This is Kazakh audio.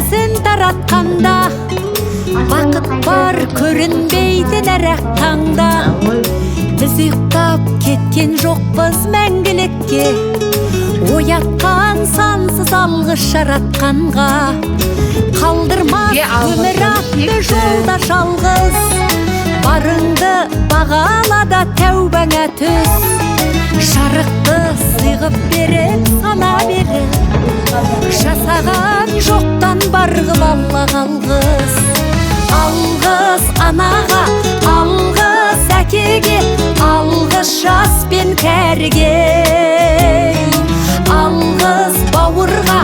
пердесін таратқанда, бақыт бар көрінбейді нәрәк таңда. Біз ұйықтап кеткен жоқпыз мәңгілікке, оятқан сансыз алғыс жаратқанға. Қалдырмас өмір атты жолда жалғыз, барыңды бағалада тәубаңа түс. Жарықты сыйғып беріп сана беріп, жасаған жоқтан барғып алла қалғыз. Алғыс анаға, алғыс әкеге, алғыс жас пен кәріге. Алғыс бауырға,